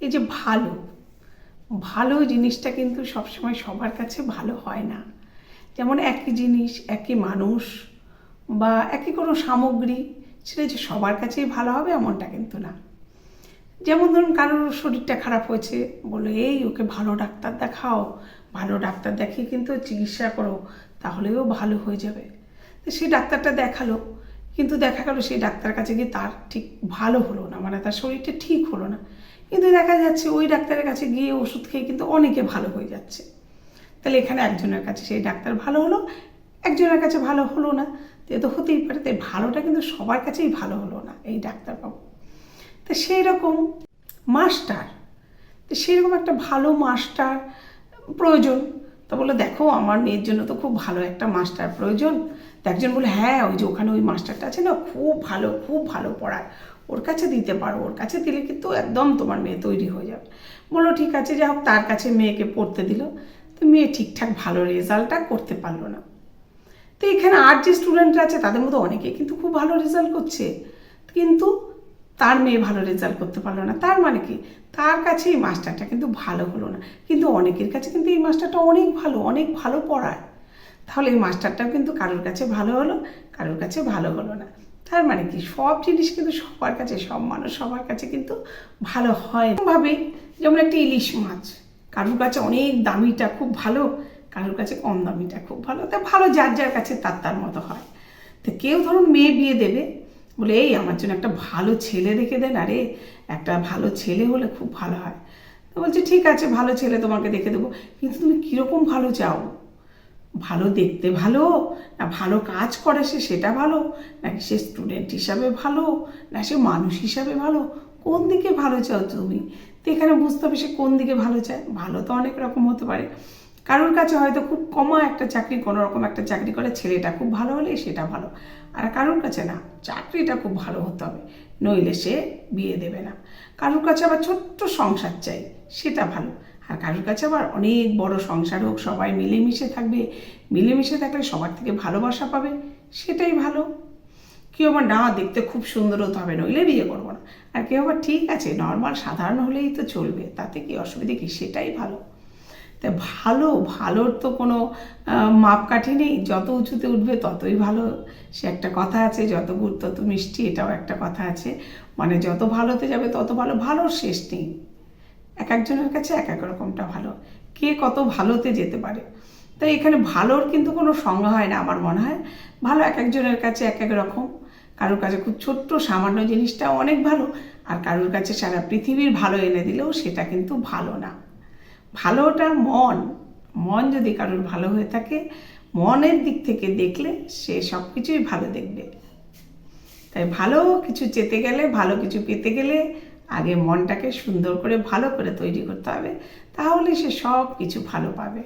এই যে ভালো ভালো জিনিসটা কিন্তু সবসময় সবার কাছে ভালো হয় না। যেমন একই জিনিস, একই মানুষ বা একই কোনো সামগ্রী, সেটা যে সবার কাছেই ভালো হবে এমনটা কিন্তু না। যেমন ধরুন কারোর শরীরটা খারাপ হয়েছে, বললো এই ওকে ভালো ডাক্তার দেখাও, ভালো ডাক্তার দেখিয়ে কিন্তু চিকিৎসা করো, তাহলেও ভালো হয়ে যাবে। তো সেই ডাক্তারটা দেখালো, কিন্তু দেখা গেল সেই ডাক্তার কাছে গিয়ে তার ঠিক ভালো হলো না, মানে তার শরীরটা ঠিক হলো না। কিন্তু দেখা যাচ্ছে ওই ডাক্তারের কাছে গিয়ে ওষুধ খেয়ে কিন্তু অনেকে ভালো হয়ে যাচ্ছে। তাহলে এখানে একজনের কাছে সেই ডাক্তার ভালো হলো, একজনের কাছে ভালো হলো না। তো এ তো হতেই পারে, তাই ভালোটা কিন্তু সবার কাছেই ভালো হলো না এই ডাক্তারবাবু। তো সেই রকম মাস্টার, তো সেরকম একটা ভালো মাস্টার প্রয়োজন। তো বললো দেখো আমার মেয়ের জন্য তো খুব ভালো একটা মাস্টার প্রয়োজন। তো একজন বলে হ্যাঁ ওই যে ওখানে ওই মাস্টারটা আছে না, খুব ভালো পড়ায়, ওর কাছে দিতে পারো, ওর কাছে দিলে কিন্তু একদম তোমার মেয়ে তৈরি হয়ে যাবে। বললো ঠিক আছে, যাই হোক তার কাছে মেয়েকে পড়তে দিল। তো মেয়ে ঠিকঠাক ভালো রেজাল্টটা করতে পারলো না। তো এখানে আর যে স্টুডেন্টরা আছে তাদের মধ্যে অনেকে কিন্তু খুব ভালো রেজাল্ট করছে, কিন্তু তার মেয়ে ভালো রেজাল্ট করতে পারলো না। তার মানে কি, তার কাছে এই মাস্টারটা কিন্তু ভালো হলো না, কিন্তু অনেকের কাছে কিন্তু এই মাস্টারটা অনেক ভালো পড়ায়। তাহলে এই মাস্টারটাও কিন্তু কারোর কাছে ভালো হলো, কারোর কাছে ভালো হলো না। তার মানে কি, সব জিনিস কিন্তু সবার কাছে, সব মানুষ সবার কাছে কিন্তু ভালো হয় ভাবে। যেমন একটা ইলিশ মাছ, কারোর কাছে অনেক দামিটা খুব ভালো, কারোর কাছে কম দামিটা খুব ভালো। তা ভালো যার যার কাছে তার মতো হয়। তো কেউ ধরুন মেয়ে বিয়ে দেবে, বলে এই আমার জন্য একটা ভালো ছেলে দেখে দেন, আরে একটা ভালো ছেলে হলে খুব ভালো হয়। তো বলছে ঠিক আছে ভালো ছেলে তোমাকে দেখে দেবো, কিন্তু তুমি কীরকম ভালো চাও? ভালো দেখতে ভালো, না ভালো কাজ করে সে সেটা ভালো, নাকি সে স্টুডেন্ট হিসাবে ভালো, না সে মানুষ হিসাবে ভালো? কোন দিকে ভালো চাও তুমি? তো এখানে বুঝতে হবে সে কোন দিকে ভালো চায়। ভালো তো অনেক রকম হতে পারে। কারোর কাছে হয়তো খুব কমা একটা চাকরি, কোনো রকম একটা চাকরি করে ছেলেটা খুব ভালো হলে সেটা ভালো। আর কারোর কাছে না, চাকরিটা খুব ভালো হতে হবে, নইলে সে বিয়ে দেবে না। কারোর কাছে আবার ছোট্ট সংসার চাই, সেটা ভালো। আর কারোর কাছে আবার অনেক বড় সংসার হোক, সবাই মিলেমিশে থাকবে, মিলেমিশে থাকলে সবার থেকে ভালোবাসা পাবে, সেটাই ভালো। কেউ আবার না দেখতে খুব সুন্দর হতে হবে, নইলে বিয়ে করবো না। আর কেউ আবার ঠিক আছে নর্মাল সাধারণ হলেই তো চলবে, তাতে কি অসুবিধে কি, সেটাই ভালো। তা ভালোর তো কোনো মাপকাঠি নেই, যত উঁচুতে উঠবে ততই ভালো। সে একটা কথা আছে, যত গুড় তত মিষ্টি, এটাও একটা কথা আছে। মানে যত ভালোতে যাবে তত ভালো, ভালোর শেষ নেই। এক একজনের কাছে এক এক রকমটা ভালো, কে কত ভালোতে যেতে পারে। তাই এখানে ভালোর কিন্তু কোনো সংজ্ঞা হয় না আমার মনে হয়। ভালো এক একজনের কাছে এক এক রকম। কারোর কাছে খুব ছোট্ট সামান্য জিনিসটা অনেক ভালো, আর কারোর কাছে সারা পৃথিবীর ভালো এনে দিলেও সেটা কিন্তু ভালো না। ভালোটা মন যদি কারোর ভালো হয়ে থাকে, মনের দিক থেকে দেখলে সে সব কিছুই ভালো দেখবে। তাই ভালো কিছু চেতে গেলে, ভালো কিছু পেতে গেলে আগে মনটাকে সুন্দর করে ভালো করে তৈরি করতে হবে, তাহলে সে সব কিছু ভালো পাবে।